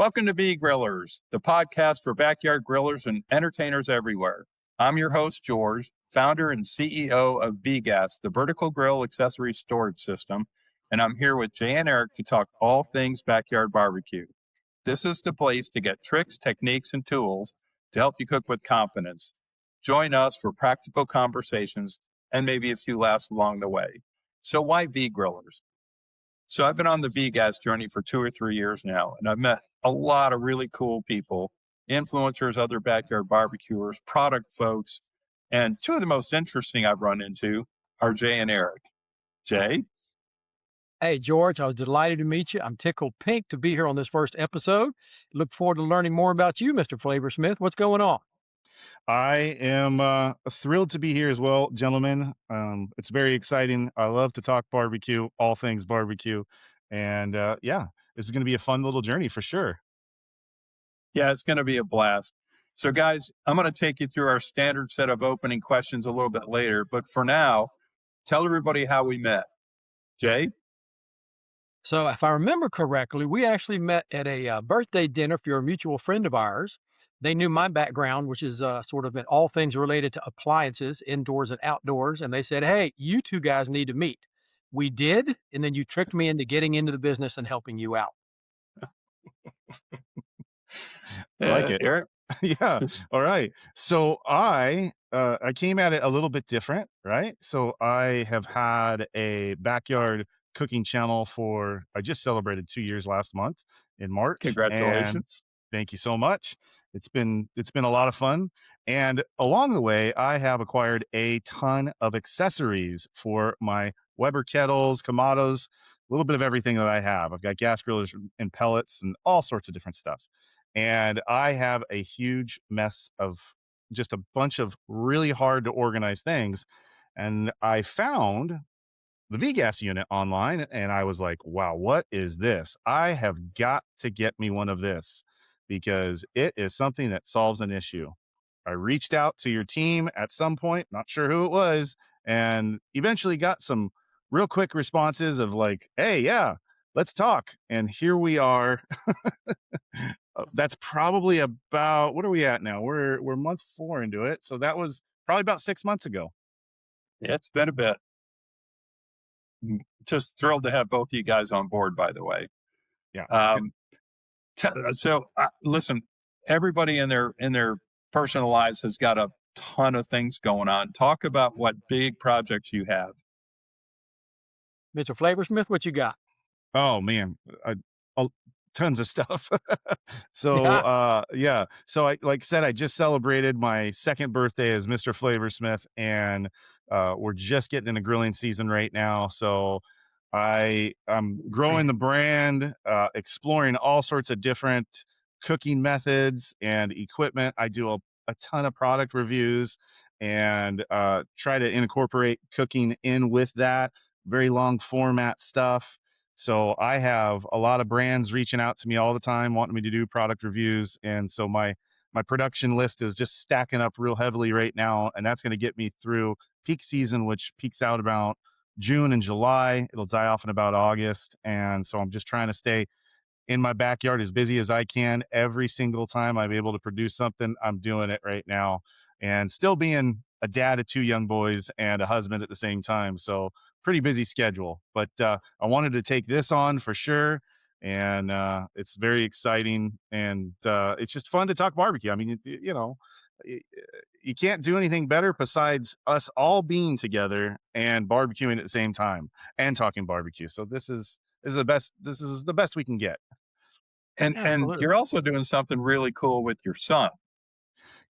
Welcome to VGrillers, the podcast for backyard grillers and entertainers everywhere. I'm your host, George, founder and CEO of VGAS, the vertical grill accessory storage system, and I'm here with Jay and Eric to talk all things backyard barbecue. This is the place to get tricks, techniques, and tools to help you cook with confidence. Join us for practical conversations and maybe a few laughs along the way. So why VGrillers? So I've been on the VGAS journey for 2 or 3 years now, and I've met a lot of really cool people, influencers, other backyard barbecuers, product folks, and two of the most interesting I've run into are Jay and Eric. Jay? Hey, George, I was delighted to meet you. I'm tickled pink to be here on this first episode. Look forward to learning more about you, Mr. Flavorsmith. What's going on? I am thrilled to be here as well, gentlemen. It's very exciting. I love to talk barbecue, all things barbecue. And yeah, this is going to be a fun little journey for sure. Yeah, it's going to be a blast. So guys, I'm going to take you through our standard set of opening questions a little bit later. But for now, tell everybody how we met. Jay? So if I remember correctly, we actually met at a birthday dinner for a mutual friend of ours. They knew my background, which is sort of in all things related to appliances, indoors and outdoors. And they said, hey, you two guys need to meet. We did. And then you tricked me into getting into the business and helping you out. I like it. Eric? Yeah. All right. So I came at it a little bit different, right? So I have had a backyard cooking channel I just celebrated 2 years last month in March. Congratulations. Thank you so much. It's been a lot of fun. And along the way, I have acquired a ton of accessories for my Weber kettles, Kamados, a little bit of everything that I have. I've got gas grillers and pellets and all sorts of different stuff. And I have a huge mess of just a bunch of really hard to organize things. And I found the VGAS unit online and I was like, wow, what is this? I have got to get me one of this because it is something that solves an issue. I reached out to your team at some point, not sure who it was, and eventually got some real quick responses of like, hey, yeah, let's talk. And here we are. That's probably about, what are we at now? We're month 4 into it. So that was probably about 6 months ago. Yeah, it's been a bit. Just thrilled to have both of you guys on board, by the way. Yeah. Listen, everybody in their personal lives has got a ton of things going on. Talk about what big projects you have. Mr. Flavorsmith, what you got? Oh man, tons of stuff. So yeah. So I like said, I just celebrated my 2nd birthday as Mr. Flavorsmith, and we're just getting into grilling season right now. So I'm growing the brand, exploring all sorts of different cooking methods and equipment. I do a ton of product reviews and try to incorporate cooking in with that, very long format stuff. So I have a lot of brands reaching out to me all the time, wanting me to do product reviews. And so my production list is just stacking up real heavily right now. And that's going to get me through peak season, which peaks out about June and July. It'll die off in about August. And so I'm just trying to stay in my backyard as busy as I can. Every single time I'm able to produce something, I'm doing it right now, and still being a dad of 2 young boys and a husband at the same time. So pretty busy schedule, but I wanted to take this on for sure. And it's very exciting, and it's just fun to talk barbecue. I mean, you can't do anything better besides us all being together and barbecuing at the same time and talking barbecue. So this is the best. This is the best we can get. And you're also doing something really cool with your son.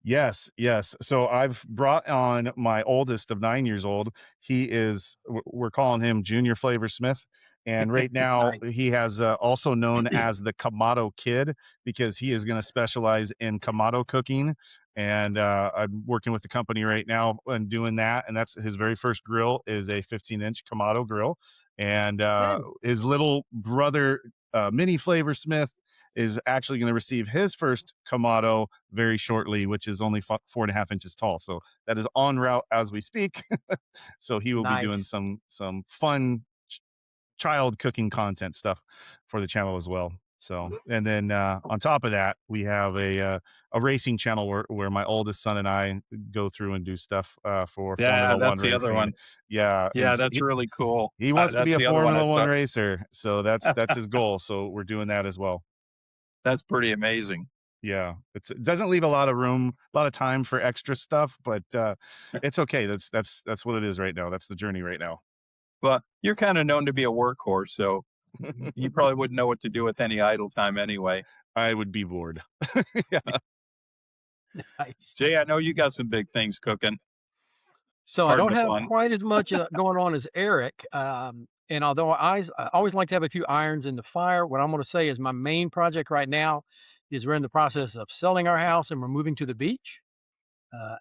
Yes. So I've brought on my oldest of 9 years old. We're calling him Junior Flavorsmith. And right now he has also known as the Kamado Kid, because he is going to specialize in Kamado cooking. And I'm working with the company right now and doing that. And that's his very first grill is a 15-inch Kamado grill. And his little brother, Mini Flavorsmith, is actually going to receive his first Kamado very shortly, which is only 4.5 inches tall. So that is en route as we speak. So he will be doing some fun child cooking content stuff for the channel as well. So, and then on top of that, we have a racing channel where my oldest son and I go through and do stuff for Yeah, Formula One that's the other racing. one. Yeah, Yeah, that's really cool. he wants to be That's a the other one I Formula One saw. racer, so that's his goal. So we're doing that as well. That's pretty amazing. Yeah, it doesn't leave a lot of time for extra stuff, but it's okay. That's what it is right now. That's the journey right now. Well, you're kind of known to be a workhorse, so you probably wouldn't know what to do with any idle time anyway. I would be bored. Yeah. Nice. Jay, I know you got some big things cooking. So I Pardon don't the have pun. quite as much going on as Eric. And although I always like to have a few irons in the fire, what I'm going to say is my main project right now is we're in the process of selling our house and we're moving to the beach.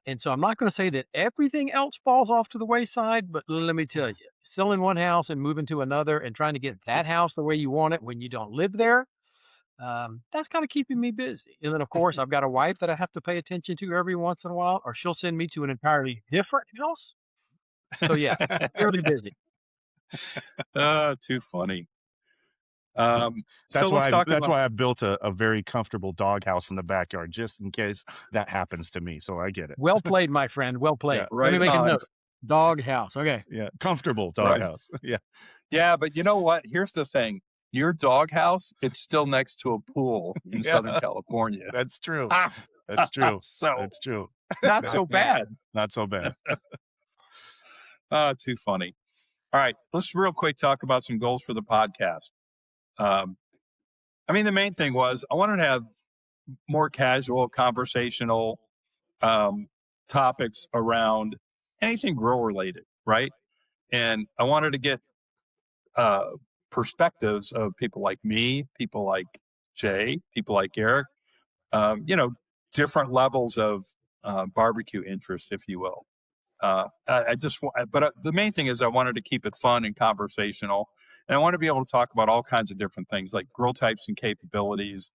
And so I'm not going to say that everything else falls off to the wayside, but let me tell you, selling one house and moving to another and trying to get that house the way you want it when you don't live there, that's kind of keeping me busy. And then, of course, I've got a wife that I have to pay attention to every once in a while, or she'll send me to an entirely different house. So yeah, fairly busy. Too funny. So That's let's talk that's about. why I built a very comfortable doghouse in the backyard, just in case that happens to me. So I get it. Well played, my friend. Well played. Yeah, Let me right make a on. note. Dog house. Okay. Yeah, comfortable Right. doghouse. Yeah, Yeah, but you know what? Here's the thing. Your doghouse, it's still next to a pool in Yeah. Southern California. that's true. Ah, That's true. so That's true. not so bad. Not so bad. Too funny. All right, let's real quick talk about some goals for the podcast. I mean, the main thing was I wanted to have more casual, conversational topics around anything grill related, right? And I wanted to get perspectives of people like me, people like Jay, people like Eric, different levels of barbecue interest, if you will. The main thing is I wanted to keep it fun and conversational. And I want to be able to talk about all kinds of different things like grill types and capabilities,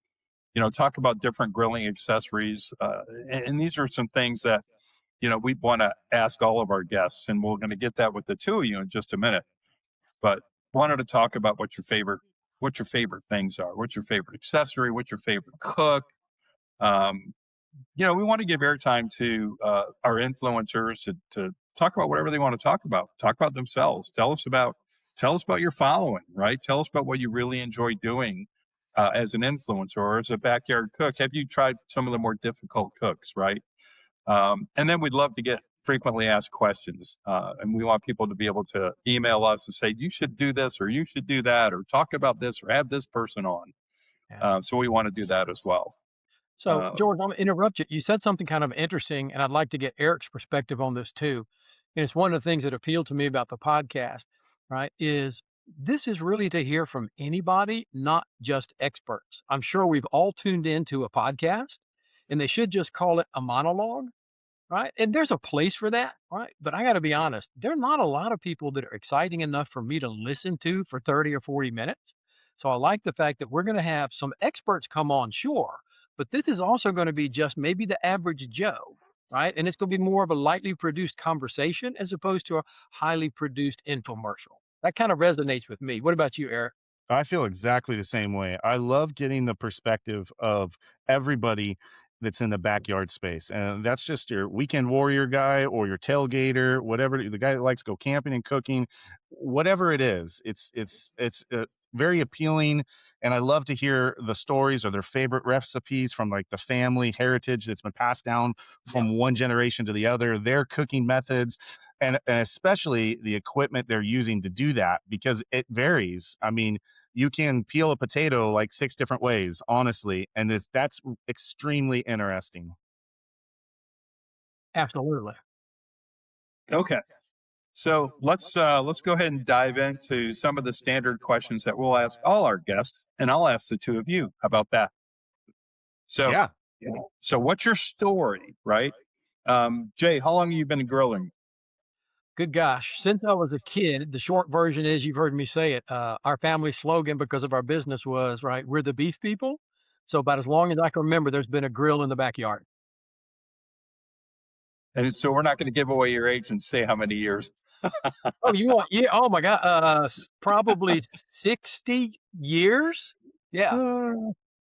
talk about different grilling accessories. And these are some things that, we want to ask all of our guests, and we're going to get that with the two of you in just a minute. But wanted to talk about what your favorite things are, what's your favorite accessory, what's your favorite cook. We want to give airtime to our influencers to talk about whatever they want to talk about themselves. Tell us about your following, right? Tell us about what you really enjoy doing as an influencer or as a backyard cook. Have you tried some of the more difficult cooks, right? And then we'd love to get frequently asked questions. And we want people to be able to email us and say, you should do this, or you should do that, or talk about this, or have this person on. Yeah. So we want to do that as well. So, George, I'm going to interrupt you. You said something kind of interesting, and I'd like to get Eric's perspective on this too. And it's one of the things that appealed to me about the podcast, right, is this is really to hear from anybody, not just experts. I'm sure we've all tuned into a podcast, and they should just call it a monologue, right? And there's a place for that, right? But I got to be honest, there are not a lot of people that are exciting enough for me to listen to for 30 or 40 minutes. So I like the fact that we're going to have some experts come on, sure, but this is also going to be just maybe the average Joe, right? And it's going to be more of a lightly produced conversation as opposed to a highly produced infomercial. That kind of resonates with me. What about you, Eric? I feel exactly the same way. I love getting the perspective of everybody that's in the backyard space. And that's just your weekend warrior guy or your tailgater, whatever, the guy that likes to go camping and cooking, whatever it is. It's very appealing. And I love to hear the stories or their favorite recipes from like the family heritage that's been passed down from one generation to the other, their cooking methods, and especially the equipment they're using to do that, because it varies. I mean, you can peel a potato like 6 different ways, honestly. And that's extremely interesting. Absolutely. Okay. So let's go ahead and dive into some of the standard questions that we'll ask all our guests, and I'll ask the two of you. How about that? So, Yeah. So what's your story, right? Jay, how long have you been grilling? Good gosh. Since I was a kid, the short version is you've heard me say it. Our family slogan, because of our business, was, right, we're the beef people. So about as long as I can remember, there's been a grill in the backyard. And so we're not going to give away your age and say how many years. Oh, you want? Yeah. Oh my God. Probably 60 years. Yeah.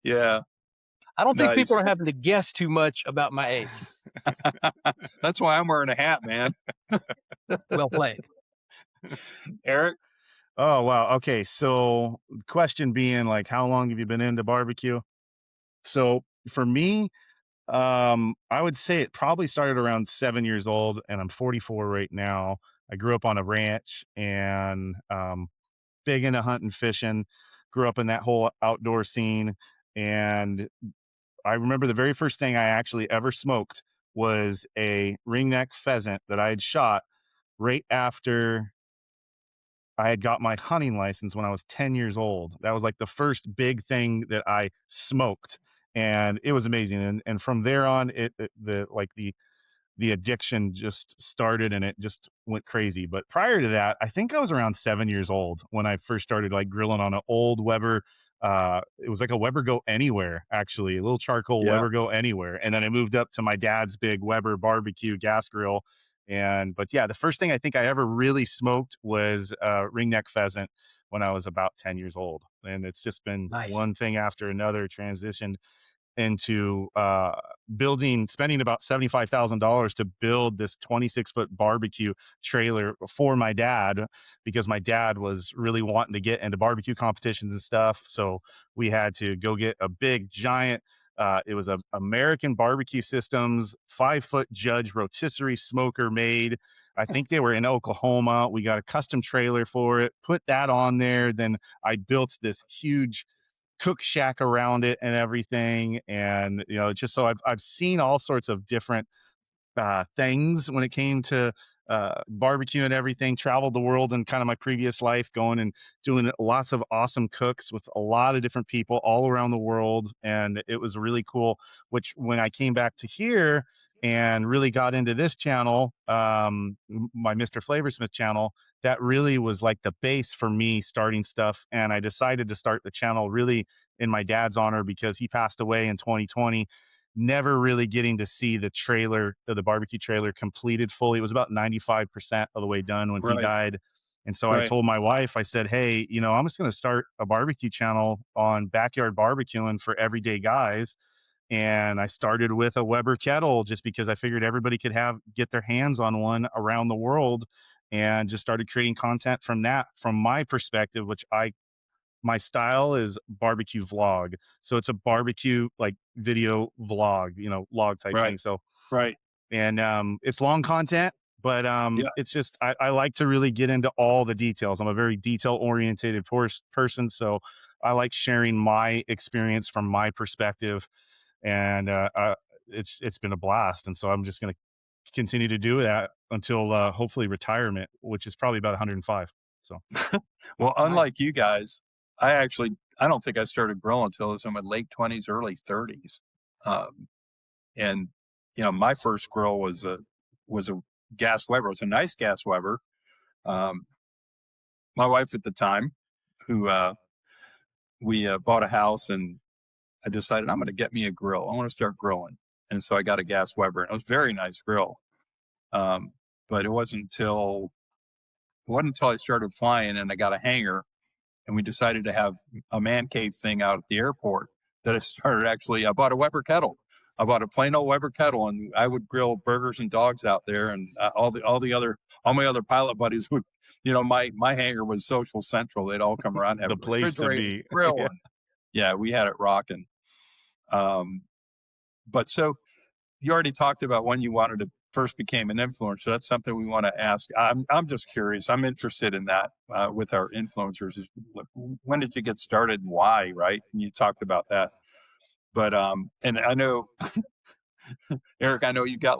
Yeah, I don't think people nice. are having to guess too much about my age. That's why I'm wearing a hat, man. Well played. Eric? Oh, wow. Okay. So, question being like, how long have you been into barbecue? So, for me, I would say it probably started around 7 years old, and I'm 44 right now. I grew up on a ranch and big into hunting, fishing, grew up in that whole outdoor scene. And I remember the very first thing I actually ever smoked was a ringneck pheasant that I had shot right after I had got my hunting license when I was 10 years old. That was like the first big thing that I smoked, and it was amazing. And from there on, the addiction just started and it just went crazy. But prior to that, I think I was around 7 years old when I first started like grilling on an old Weber. It was like a Weber Go Anywhere, actually, a little charcoal Yeah. Weber Go Anywhere. And then I moved up to my dad's big Weber barbecue gas grill. But yeah, the first thing I think I ever really smoked was ringneck pheasant when I was about 10 years old. And it's just been Nice. one thing after another transitioned into spending about $75,000 to build this 26-foot barbecue trailer for my dad, because my dad was really wanting to get into barbecue competitions and stuff. So we had to go get a big giant, it was a American Barbecue Systems 5-foot Judge rotisserie smoker made. I think they were in Oklahoma. We got a custom trailer for it, put that on there. Then I built this huge cook shack around it and everything. And, it's just so I've seen all sorts of different things when it came to barbecue and everything. Traveled the world in kind of my previous life, going and doing lots of awesome cooks with a lot of different people all around the world. And it was really cool, which when I came back to here and really got into this channel, my Mr. Flavorsmith channel, that really was like the base for me starting stuff. And I decided to start the channel really in my dad's honor, because he passed away in 2020, never really getting to see the barbecue trailer completed fully. It was about 95% of the way done when he Right. died. And so I Right. told my wife, I said, hey, I'm just going to start a barbecue channel on backyard barbecuing for everyday guys. And I started with a Weber kettle just because I figured everybody could get their hands on one around the world, and just started creating content from that, from my perspective, my style is barbecue vlog. So it's a barbecue like video vlog, log type thing. Right. So, Right. and it's long content, but Yeah. it's just, I like to really get into all the details. I'm a very detail oriented person. So I like sharing my experience from my perspective, and it's been a blast. And so I'm just going to continue to do that until hopefully retirement, which is probably about 105. So, Well, Nice. unlike you guys, I don't think I started grilling until I was in my late 20s, early 30s. And my first grill was a gas Weber. It was a nice gas Weber. Um, my wife at the time, who we bought a house, and I decided I'm going to get me a grill. I want to start grilling, and so I got a gas Weber, and it was a very nice grill. But it wasn't until I started flying and I got a hanger, and we decided to have a man cave thing out at the airport, that I started I bought a Weber kettle. I bought a plain old Weber kettle, and I would grill burgers and dogs out there. And all my other pilot buddies would, my hangar was Social Central. They'd all come around, have the a place to refrigerator, be. grill, Yeah. and yeah, we had it rocking. But so you already talked about when you first became an influencer. That's something we want to ask. I'm just curious. I'm interested in that with our influencers. When did you get started and why? Right? And you talked about that. But and I know, Eric, I know you got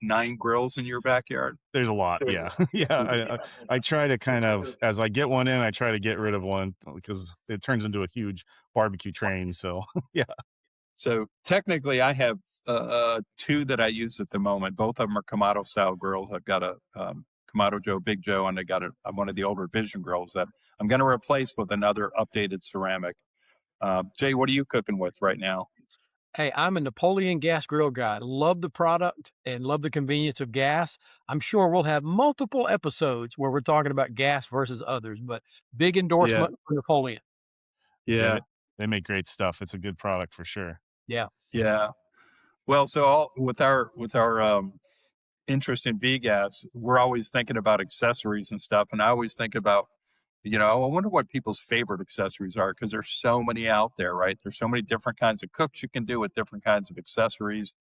9 grills in your backyard. There's a lot. Yeah. Yeah. I try to kind of, as I get one in, I try to get rid of one because it turns into a huge barbecue train. So, yeah. So technically, I have 2 that I use at the moment. Both of them are Kamado style grills. I've got a Kamado Joe, Big Joe, and I got one of the older Vision grills that I'm going to replace with another updated ceramic. Jay, what are you cooking with right now? Hey, I'm a Napoleon gas grill guy. Love the product and love the convenience of gas. I'm sure we'll have multiple episodes where we're talking about gas versus others, but big Yeah, endorsement for Napoleon. Get yeah. it? They make great stuff. It's a good product for sure. Yeah. Yeah. Well, so with our interest in VGas, we're always thinking about accessories and stuff. And I always think about, I wonder what people's favorite accessories are, because there's so many out there, right? There's so many different kinds of cooks you can do with different kinds of accessories.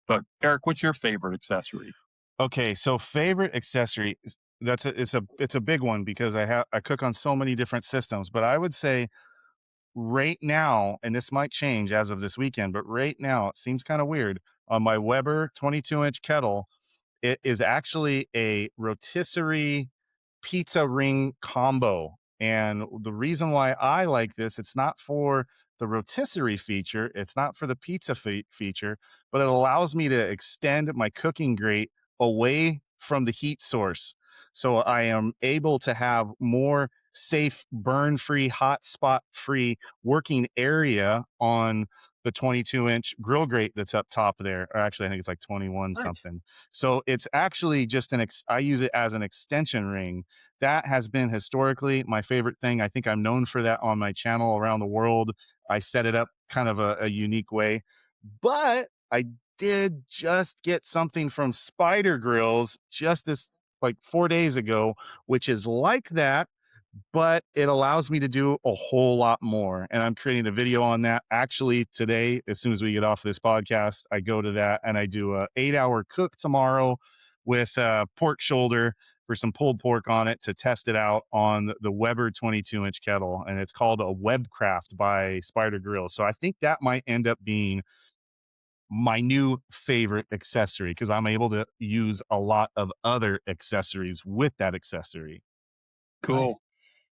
But Eric, what's your favorite accessory? Okay, so favorite accessory, it's a big one because I cook on so many different systems, but I would say right now, and this might change as of this weekend, but right now it seems kind of weird on my Weber 22-inch kettle. It is actually a rotisserie pizza ring combo. And the reason why I like this, it's not for the rotisserie feature, it's not for the pizza feature, but it allows me to extend my cooking grate away from the heat source. So I am able to have more safe, burn free, hot spot free working area on the 22-inch grill grate that's up top there. Or actually, I think it's like 21 Nice. something. So it's actually just I use it as an extension ring. That has been historically my favorite thing. I think I'm known for that on my channel around the world. I set it up kind of a unique way. But I did just get something from Spider Grills just this like 4 days ago, which is like that, but it allows me to do a whole lot more. And I'm creating a video on that. Actually, today, as soon as we get off this podcast, I go to that and I do a 8-hour cook tomorrow with pork shoulder for some pulled pork on it to test it out on the Weber 22-inch kettle. And it's called a Webcraft by Spider Grill. So I think that might end up being my new favorite accessory because I'm able to use a lot of other accessories with that accessory. Cool. Nice.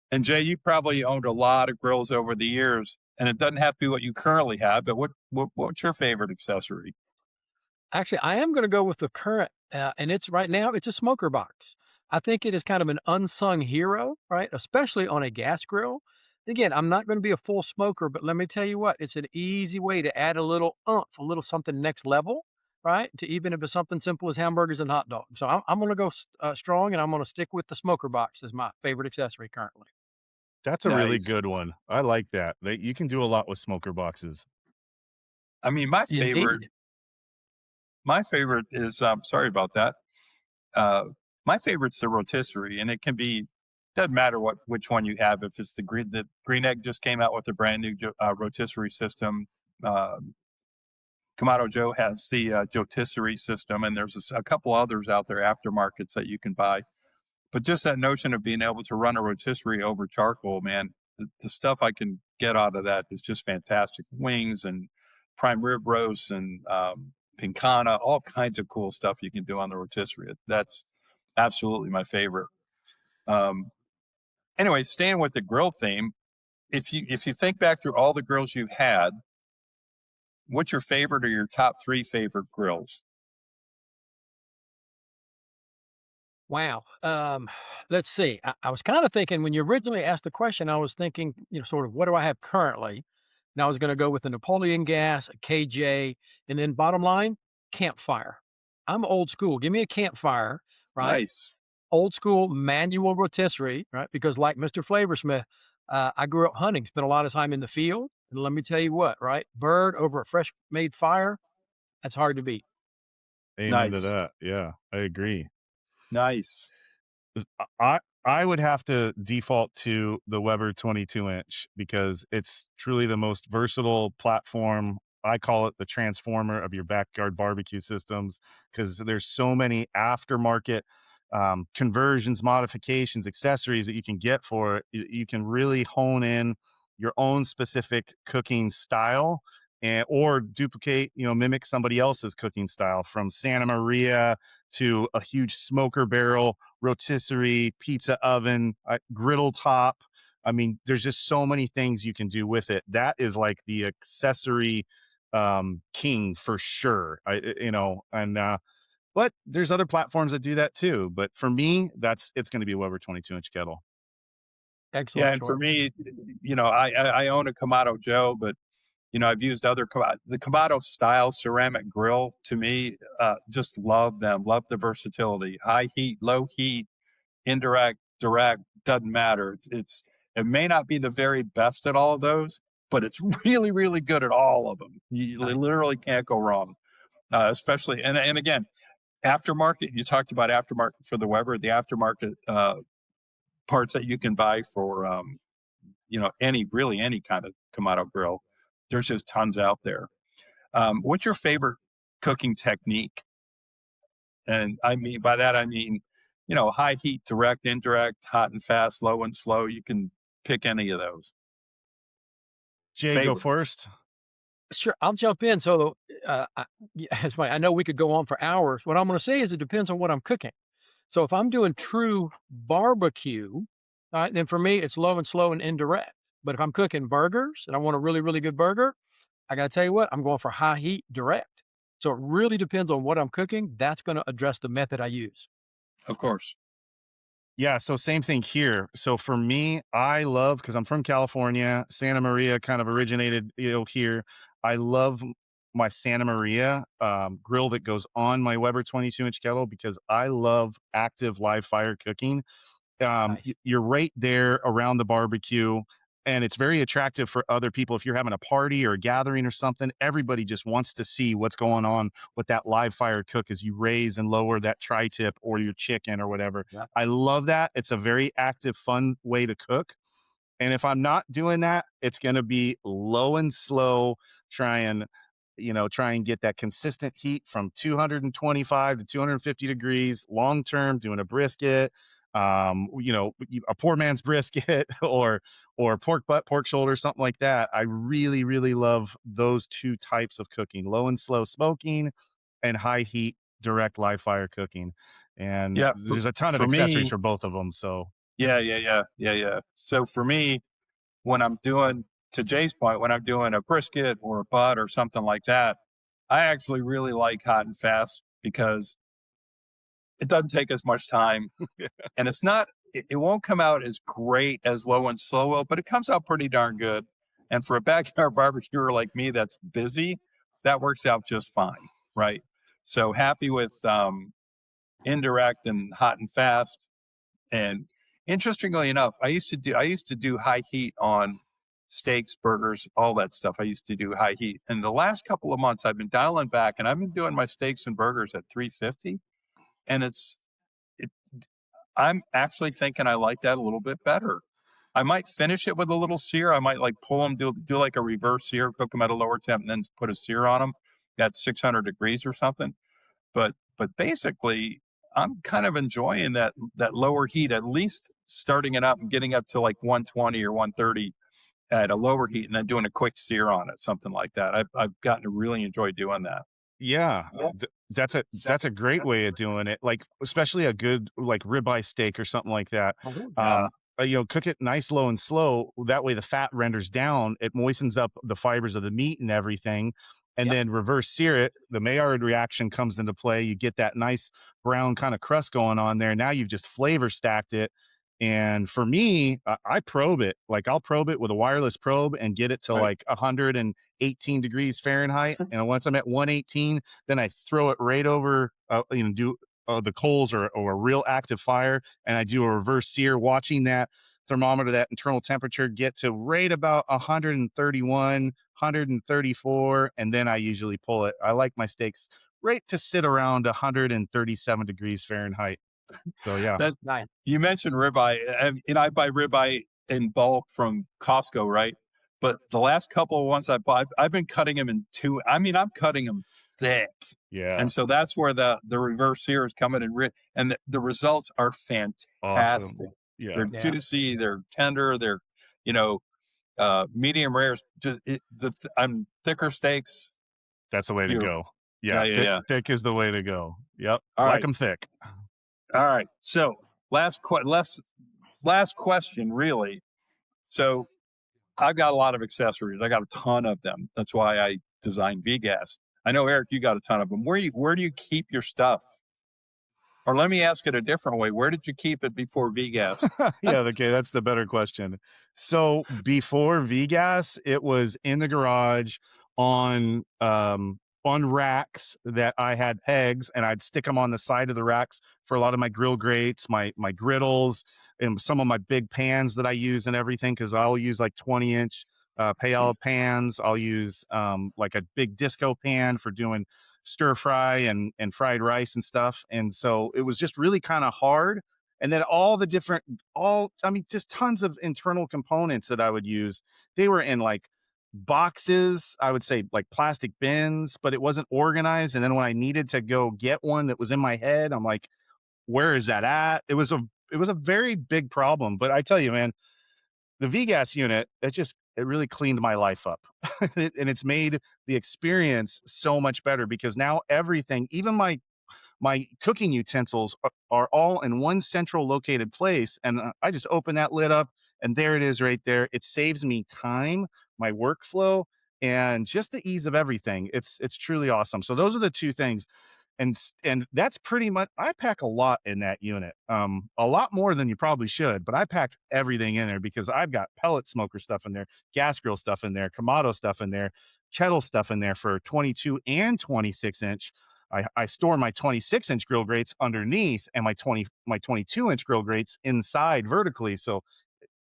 And Jay, you probably owned a lot of grills over the years, and it doesn't have to be what you currently have, but what's your favorite accessory? Actually, I am going to go with the current, and it's right now, it's a smoker box. I think it is kind of an unsung hero, right? Especially on a gas grill. Again, I'm not going to be a full smoker, but let me tell you what, it's an easy way to add a little a little something next level, right? To even if it's something simple as hamburgers and hot dogs. So I'm going to go strong, and I'm going to stick with the smoker box as my favorite accessory currently. That's a really Nice. good one. I like that. You can do a lot with smoker boxes. I mean, Indeed. my favorite is, sorry about that. My favorite's the rotisserie, and it can be, doesn't matter which one you have. If it's the Green Egg just came out with a brand new rotisserie system. Kamado Joe has the rotisserie system, and there's a couple others out there aftermarkets that you can buy. But just that notion of being able to run a rotisserie over charcoal, man, the stuff I can get out of that is just fantastic. Wings and prime rib roasts and pincana, all kinds of cool stuff you can do on the rotisserie. That's absolutely my favorite. Anyway, staying with the grill theme, if you think back through all the grills you've had, what's your favorite or your top 3 favorite grills? Wow. Let's see. I was kind of thinking when you originally asked the question, I was thinking, sort of what do I have currently? And I was going to go with a Napoleon gas, a KJ, and then bottom line, campfire. I'm old school. Give me a campfire, right? Nice. Old school manual rotisserie, right? Because like Mr. Flavorsmith, I grew up hunting, spent a lot of time in the field. And let me tell you what, right? Bird over a fresh made fire, that's hard to beat. Amen to Nice. that. Yeah, I agree. Nice. I would have to default to the Weber 22-inch because it's truly the most versatile platform. I call it the transformer of your backyard barbecue systems because there's so many aftermarket conversions, modifications, accessories that you can get for it. You can really hone in your own specific cooking style or duplicate, mimic somebody else's cooking style from Santa Maria to a huge smoker barrel, rotisserie, pizza oven, griddle top. I mean, there's just so many things you can do with it. That is like the accessory king for sure. But there's other platforms that do that too. But for me, it's going to be a Weber 22-inch kettle. Excellent Yeah, and choice. for me, I own a Kamado Joe, but I've used other the Kamado style ceramic grill. To me, just love them. Love the versatility. High heat, low heat, indirect, direct, doesn't matter. It may not be the very best at all of those, but it's really, really good at all of them. You literally can't go wrong. Especially, and again, aftermarket, you talked about aftermarket for the Weber, the aftermarket parts that you can buy for, any kind of Kamado grill. There's just tons out there. What's your favorite cooking technique? And by that, I mean, high heat, direct, indirect, hot and fast, low and slow. You can pick any of those. Jay, go first. Sure, I'll jump in. So it's funny. I know we could go on for hours. What I'm going to say is it depends on what I'm cooking. So if I'm doing true barbecue, then for me, it's low and slow and indirect. But if I'm cooking burgers and I want a really, really good burger, I got to tell you what, I'm going for high heat direct. So it really depends on what I'm cooking. That's going to address the method I use. Of course. Yeah, so same thing here. So for me, I love, because I'm from California, Santa Maria kind of originated here. I love my Santa Maria grill that goes on my Weber 22-inch kettle because I love active live fire cooking. Nice. You're right there around the barbecue, and it's very attractive for other people. If you're having a party or a gathering or something, everybody just wants to see what's going on with that live fire cook as you raise and lower that tri-tip or your chicken or whatever. Yeah. I love that. It's a very active, fun way to cook. And if I'm not doing that, it's going to be low and slow, try and get that consistent heat from 225 to 250 degrees long term, doing a brisket, a poor man's brisket or pork butt, pork shoulder, something like that. I really, really love those two types of cooking: low and slow smoking and high heat direct live fire cooking. And there's a ton of accessories for both of them. So yeah. So for me, when I'm doing, to Jay's point, when I'm doing a brisket or a butt or something like that, I actually really like hot and fast because it doesn't take as much time and it won't come out as great as low and slow will, but it comes out pretty darn good. And for a backyard barbecuer like me that's busy, that works out just fine, right? So happy with indirect and hot and fast. And interestingly enough, I used to do high heat on steaks, burgers, all that stuff. I used to do high heat. And the last couple of months I've been dialing back and I've been doing my steaks and burgers at 350. And I'm actually thinking I like that a little bit better. I might finish it with a little sear. I might like pull them, do like a reverse sear, cook them at a lower temp, and then put a sear on them at 600 degrees or something. But basically, I'm kind of enjoying that lower heat, at least starting it up and getting up to like 120 or 130 at a lower heat, and then doing a quick sear on it, something like that. I've gotten to really enjoy doing that. Yeah, that's a great way of doing it. Like, especially a good like ribeye steak or something like that. Cook it nice, low and slow. That way the fat renders down. It moistens up the fibers of the meat and everything. And then reverse sear it. The Maillard reaction comes into play. You get that nice brown kind of crust going on there. Now you've just flavor stacked it. And for me, I probe it. Like I'll probe it with a wireless probe and get it to like 118 degrees Fahrenheit. And once I'm at 118, then I throw it right over, do the coals or a real active fire. And I do a reverse sear, watching that thermometer, that internal temperature get to right about 131, 134. And then I usually pull it. I like my steaks right to sit around 137 degrees Fahrenheit. So yeah, that's nice. You mentioned ribeye, and I buy ribeye in bulk from Costco, right? But the last couple of ones I bought, I've been cutting them in two. I mean, I'm cutting them thick. Yeah. And so that's where the reverse sear is coming in, and the results are fantastic. Awesome. Yeah. They're juicy, they're tender, they're medium rare. I'm thicker steaks. That's the way to go. Yeah. Thick is the way to go. Yep. All like them thick. All right. So last question, really. So I've got a lot of accessories. I got a ton of them. That's why I designed VGas. I know, Eric, you got a ton of them. Where do you keep your stuff? Or let me ask it a different way. Where did you keep it before VGas? Yeah, okay, that's the better question. So before VGas, it was in the garage on racks that I had pegs, and I'd stick them on the side of the racks for a lot of my grill grates, my griddles, and some of my big pans that I use and everything, because I'll use like 20-inch paella pans. I'll use like a big disco pan for doing stir fry and fried rice and stuff. And so it was just really kind of hard. And then all the different, just tons of internal components that I would use. They were in like boxes, I would say like plastic bins, but it wasn't organized. And then when I needed to go get one that was in my head, I'm like, where is that at? It was a very big problem. But I tell you, man, the VGas unit, it really cleaned my life up. And it's made the experience so much better because now everything, even my cooking utensils are all in one central located place. And I just open that lid up and there it is right there. It saves me time, my workflow, and just the ease of everything. It's truly awesome. So those are the two things. And that's pretty much, I pack a lot in that unit, a lot more than you probably should, but I packed everything in there because I've got pellet smoker stuff in there, gas grill stuff in there, Kamado stuff in there, kettle stuff in there for 22 and 26 inch. I store my 26 inch grill grates underneath and my 22 inch grill grates inside vertically. So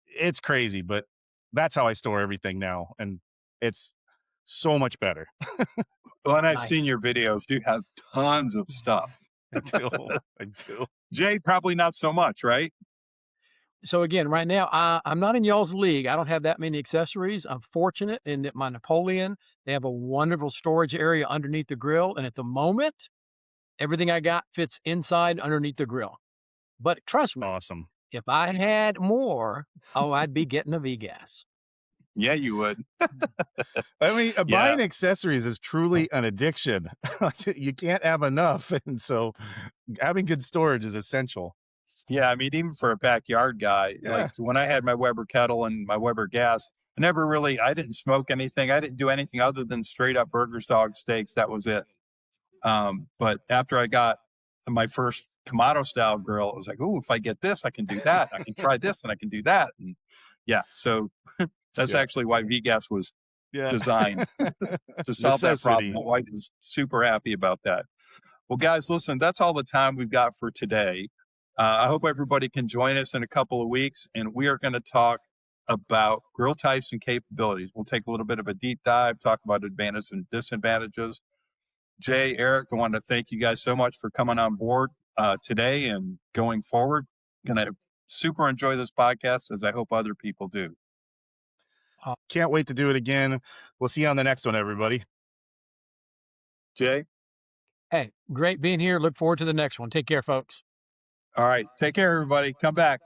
it's crazy, but that's how I store everything now. And it's so much better. Well, and I've seen your videos. You have tons of stuff. I do. Jay, probably not so much, right? So again, right now, I'm not in y'all's league. I don't have that many accessories. I'm fortunate in that my Napoleon, they have a wonderful storage area underneath the grill. And at the moment, everything I got fits inside underneath the grill. But trust me, Awesome. if I had more, I'd be getting a VGas. Yeah, you would. I mean, buying accessories is truly an addiction. You can't have enough. And so having good storage is essential. Yeah, I mean, even for a backyard guy, like when I had my Weber kettle and my Weber gas, I didn't smoke anything. I didn't do anything other than straight up burgers, dogs, steaks. That was it. But after I got my first Kamado style grill, it was like, oh, if I get this, I can do that. I can try this and I can do that. And so that's actually why VGas was designed to solve that problem. My wife was super happy about that. Well, guys, listen, that's all the time we've got for today. I hope everybody can join us in a couple of weeks, and we are going to talk about grill types and capabilities. We'll take a little bit of a deep dive, talk about advantages and disadvantages. Jay, Eric, I want to thank you guys so much for coming on board today and going forward. Going to super enjoy this podcast, as I hope other people do. Can't wait to do it again. We'll see you on the next one, everybody. Jay? Hey, great being here. Look forward to the next one. Take care, folks. All right. Take care, everybody. Come back.